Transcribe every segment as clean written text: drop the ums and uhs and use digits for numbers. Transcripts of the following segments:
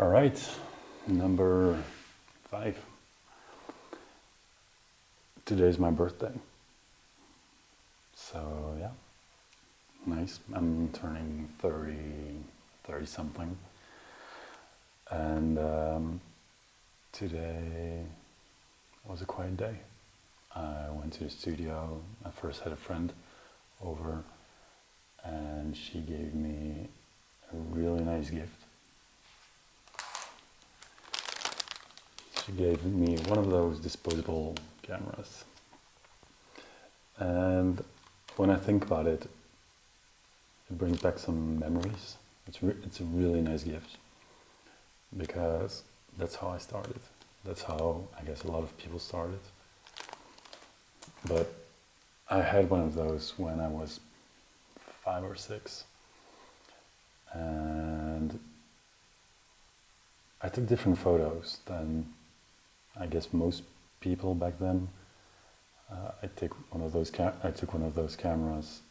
All right, number 5. Today's my birthday. So yeah, nice. I'm turning 30 something. And today was a quiet day. I went to the studio. I first had a friend over and she gave me a really nice gift. She gave me one of those disposable cameras. And when I think about it, it brings back some memories. It's a really nice gift because that's how I started. That's how I guess a lot of people started. But I had one of those when I was 5 or 6. And I took different photos than I guess most people back then. I took one of those cameras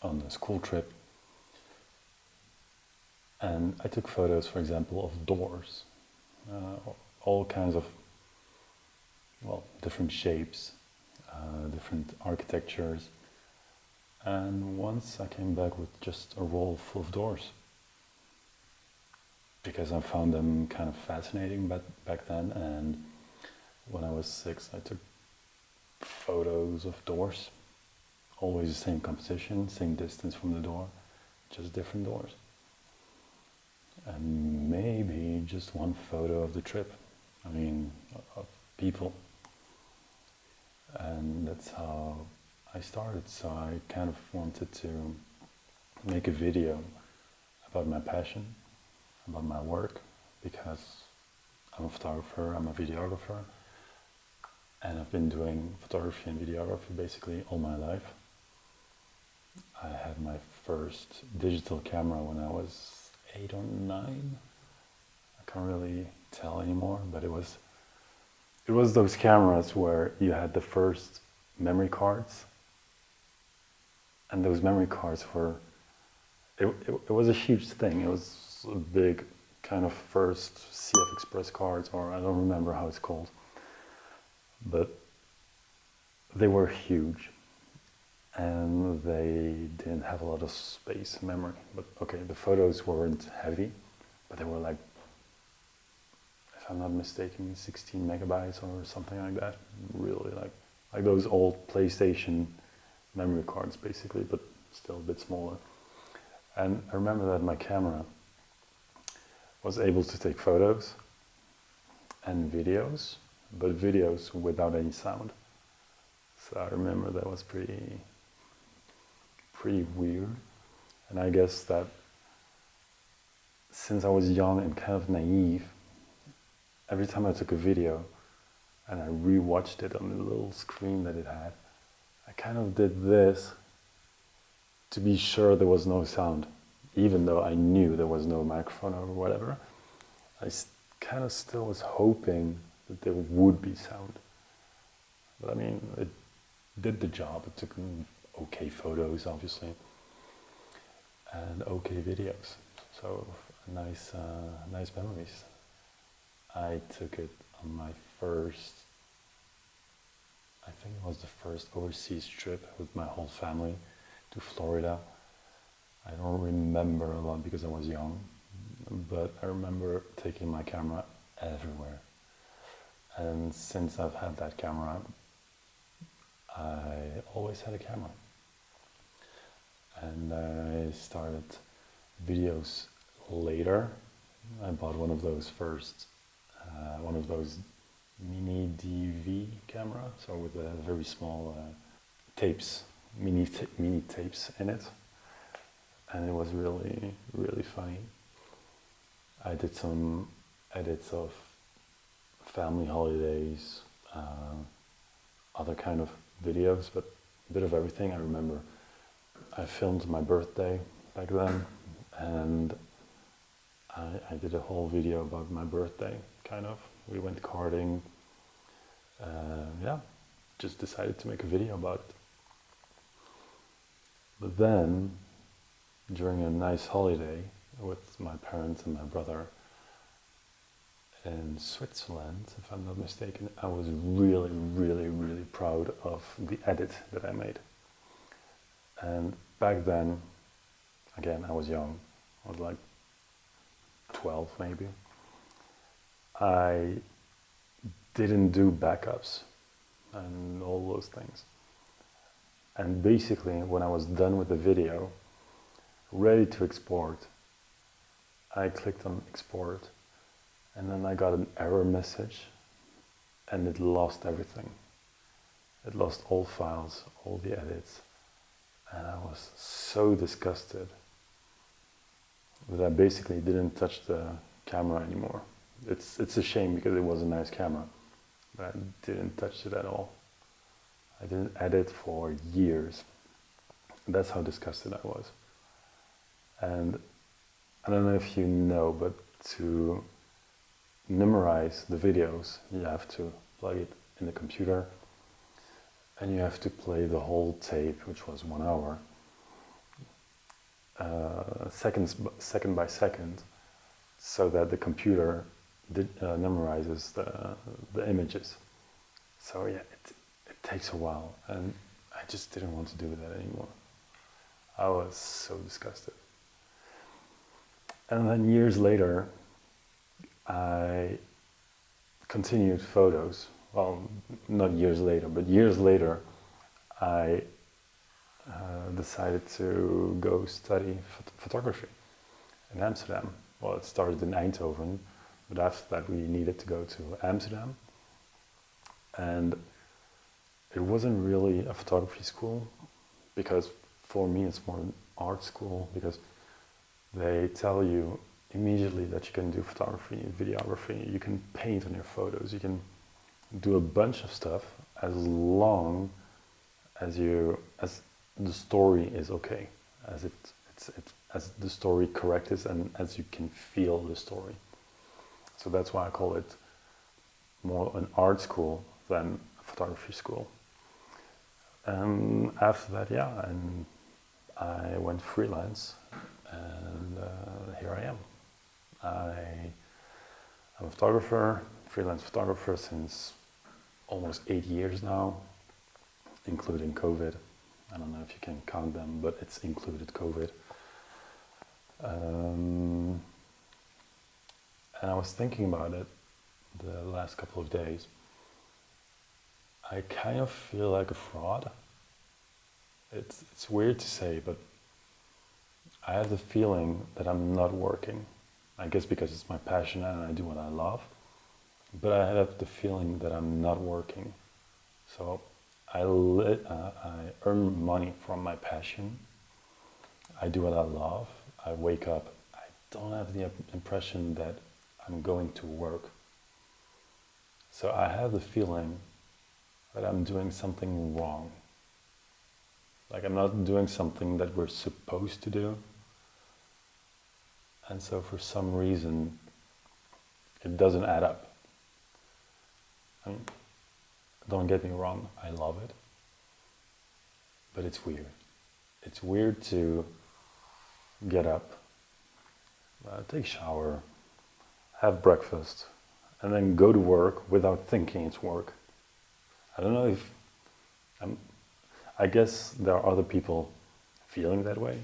on a school trip, and I took photos, for example, of doors, all kinds of different shapes, different architectures. And once I came back with just a roll full of doors because I found them kind of fascinating back then. And when I was 6, I took photos of doors, always the same composition, same distance from the door, just different doors. And maybe just one photo of the trip, of people. And that's how I started. So I kind of wanted to make a video about my passion, about my work, because I'm a photographer, I'm a videographer, and I've been doing photography and videography basically all my life. I had my first digital camera when I was 8 or 9. I can't really tell anymore, but it was those cameras where you had the first memory cards, and those memory cards were, it was a huge thing. It was a big kind of first CF Express cards, or I don't remember how it's called, but they were huge and they didn't have a lot of space memory. But okay, the photos weren't heavy, but they were like, if I'm not mistaken, 16 megabytes or something like that. Really like those old PlayStation memory cards basically, but still a bit smaller. And I remember that my camera was able to take photos and videos, but videos without any sound. So I remember that was pretty weird. And I guess that since I was young and kind of naive, every time I took a video and I rewatched it on the little screen that it had, I kind of did this to be sure there was no sound. Even though I knew there was no microphone or whatever, I kind of still was hoping that there would be sound. But I mean, it did the job. It took okay photos, obviously, and okay videos. So nice memories. I took it on my first, I think it was the first overseas trip with my whole family to Florida. I don't remember a lot because I was young, but I remember taking my camera everywhere. And since I've had that camera, I always had a camera. And I started videos later. I bought one of those mini DV camera, so with a very small tapes, mini tapes in it. And it was really, really funny. I did some edits of family holidays, other kind of videos, but a bit of everything. I remember I filmed my birthday back then, and I did a whole video about my birthday, kind of. We went karting, just decided to make a video about it. But then, during a nice holiday, with my parents and my brother in Switzerland, if I'm not mistaken. I was really, really, really proud of the edit that I made. And back then, again, I was young. I was like 12 maybe. I didn't do backups and all those things. And basically, when I was done with the video, ready to export, I clicked on export, and then I got an error message, and it lost everything. It lost all files, all the edits, and I was so disgusted that I basically didn't touch the camera anymore. It's a shame because it was a nice camera, but I didn't touch it at all. I didn't edit for years. That's how disgusted I was. And I don't know if you know, but to memorize the videos, you have to plug it in the computer and you have to play the whole tape, which was 1 hour, second by second, so that the computer memorizes the images. So yeah, it takes a while, and I just didn't want to do that anymore. I was so disgusted. And then years later, I continued photos. Well, not years later, but years later, I decided to go study photography in Amsterdam. Well, it started in Eindhoven, but after that we needed to go to Amsterdam. And it wasn't really a photography school, because for me it's more an art school, because they tell you immediately that you can do photography, videography, you can paint on your photos, you can do a bunch of stuff as long as the story is okay, as as the story corrects and as you can feel the story. So that's why I call it more an art school than a photography school. And after that, yeah, and I went freelance, and here I am. I'm a photographer, freelance photographer since almost 8 years now, including COVID. I don't know if you can count them, but it's included COVID. And I was thinking about it the last couple of days. I kind of feel like a fraud. It's weird to say, but I have the feeling that I'm not working. I guess because it's my passion and I do what I love. But I have the feeling that I'm not working. So I earn money from my passion. I do what I love. I wake up. I don't have the impression that I'm going to work. So I have the feeling that I'm doing something wrong. Like I'm not doing something that we're supposed to do. And so for some reason, it doesn't add up. I mean, don't get me wrong, I love it. But it's weird. It's weird to get up, take a shower, have breakfast, and then go to work without thinking it's work. I don't know if I guess there are other people feeling that way,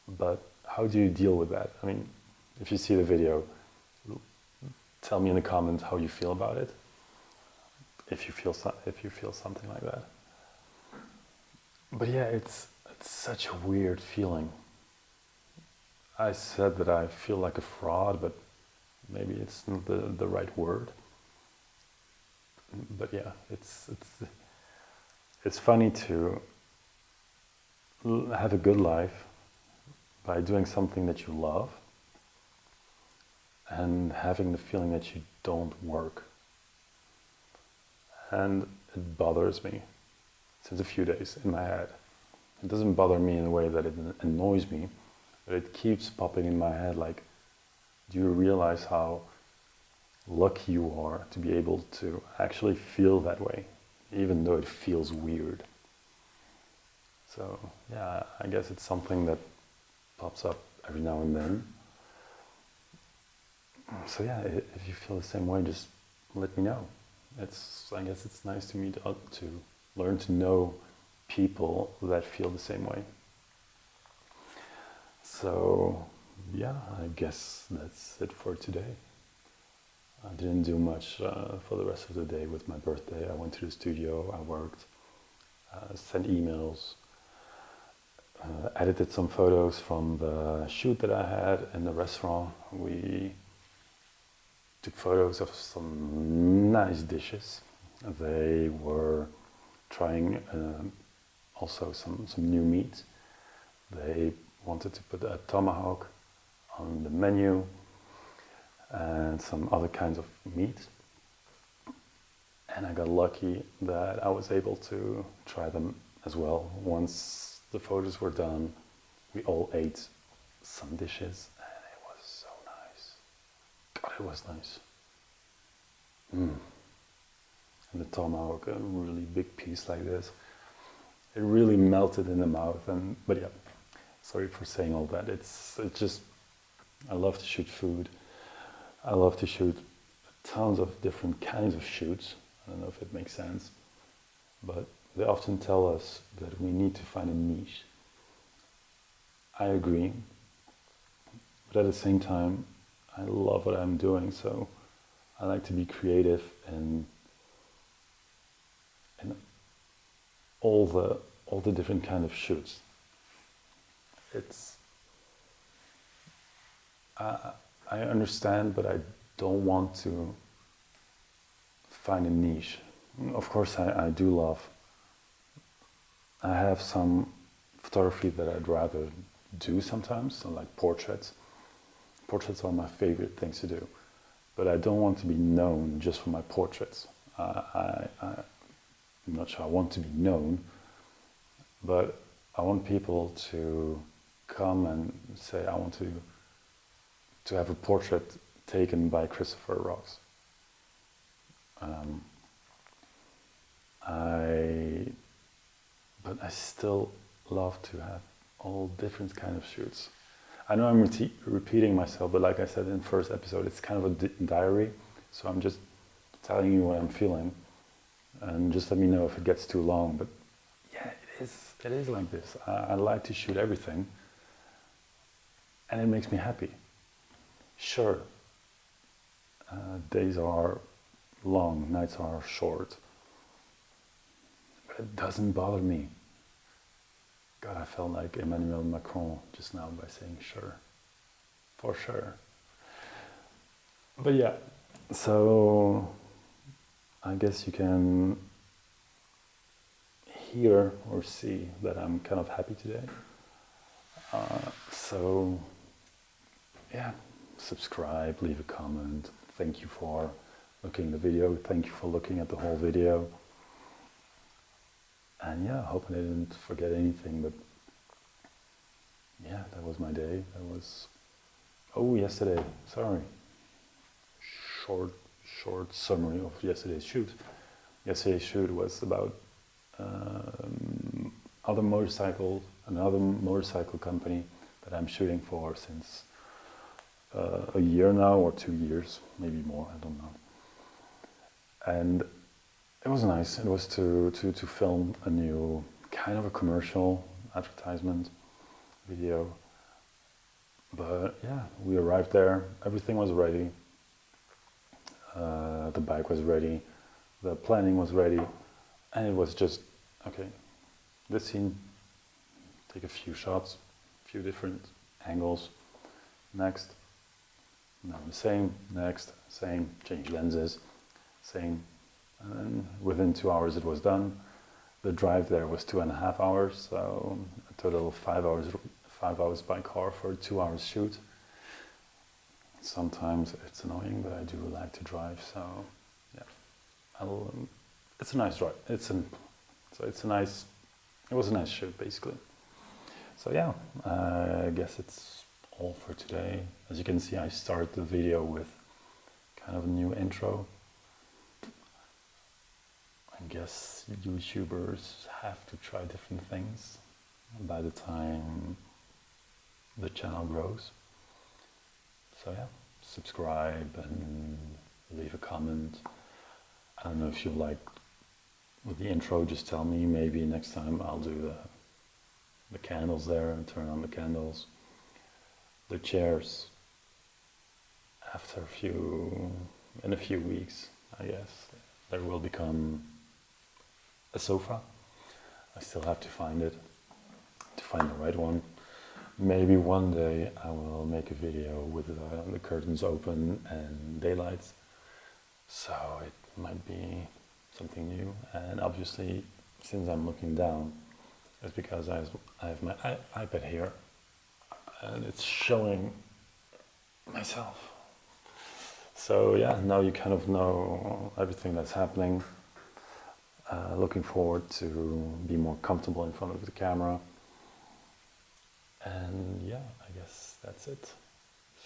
but how do you deal with that? I mean, if you see the video, tell me in the comments how you feel about it. If you feel something like that. But yeah, it's such a weird feeling. I said that I feel like a fraud, but maybe it's not the right word. But yeah, it's funny to have a good life by doing something that you love and having the feeling that you don't work. And it bothers me since a few days in my head. It doesn't bother me in a way that it annoys me, but it keeps popping in my head like, do you realize how lucky you are to be able to actually feel that way, even though it feels weird? So yeah, I guess it's something that pops up every now and then. So yeah, if you feel the same way, just let me know. I guess it's nice to meet to learn to know people that feel the same way. So yeah, I guess that's it for today. I didn't do much for the rest of the day with my birthday. I went to the studio, I worked, sent emails, edited some photos from the shoot that I had in the restaurant. We took photos of some nice dishes. They were trying also some new meat. They wanted to put a tomahawk on the menu and some other kinds of meat. And I got lucky that I was able to try them as well. Once the photos were done, we all ate some dishes and it was so nice. God, it was nice. And the tomahawk, a really big piece like this, it really melted in the mouth. But yeah, sorry for saying all that. It's just, I love to shoot food. I love to shoot tons of different kinds of shoots. I don't know if it makes sense, but they often tell us that we need to find a niche. I agree, but at the same time, I love what I'm doing, so I like to be creative in all the different kind of shoots. I understand, but I don't want to find a niche. Of course, I do love. I have some photography that I'd rather do sometimes, so like portraits. Portraits are my favorite things to do, but I don't want to be known just for my portraits. I'm not sure I want to be known, but I want people to come and say, I want to have a portrait taken by Christopher Ross. But I still love to have all different kind of shoots. I know I'm repeating myself, but like I said in the first episode, it's kind of a diary. So I'm just telling you what I'm feeling, and just let me know if it gets too long. But yeah, it is like this. I like to shoot everything, and it makes me happy. Sure, days are long, nights are short, but it doesn't bother me. God, I felt like Emmanuel Macron just now by saying sure, for sure. But yeah, so I guess you can hear or see that I'm kind of happy today. So yeah, subscribe, leave a comment. Thank you for looking at the video. Thank you for looking at the whole video. And yeah, I hope I didn't forget anything, but yeah, that was my day. Yesterday, sorry. Short summary of yesterday's shoot. Yesterday's shoot was about another motorcycle company that I'm shooting for since a year now, or 2 years, maybe more, I don't know. And it was nice. It was to film a new kind of a commercial advertisement video. But yeah, we arrived there. Everything was ready. The bike was ready. The planning was ready. And it was just, okay, this scene, take a few shots, a few different angles. Next, now the same, next, same, change lenses, same. And within 2 hours it was done. The drive there was 2.5 hours, so a total of 5 hours by car for a 2 hours shoot. Sometimes it's annoying, but I do like to drive, so yeah. It's a nice drive. It was a nice shoot basically. So yeah, I guess it's all for today. As you can see, I start the video with kind of a new intro. I guess YouTubers have to try different things. By the time the channel grows. So yeah, subscribe and leave a comment. I don't know if you like with the intro, just tell me. Maybe next time I'll do the candles there and turn on the candles. The chairs, after in a few weeks, I guess, there will become a sofa. I still have to find the right one. Maybe one day I will make a video with the curtains open and daylight. So it might be something new. And obviously, since I'm looking down, it's because I have my iPad here and it's showing myself. So yeah, now you kind of know everything that's happening. Looking forward to be more comfortable in front of the camera. And yeah, I guess that's it.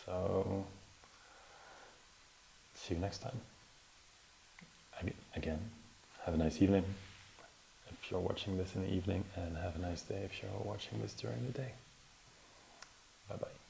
So see you next time. Again, have a nice evening if you're watching this in the evening, and have a nice day if you're watching this during the day. Bye bye.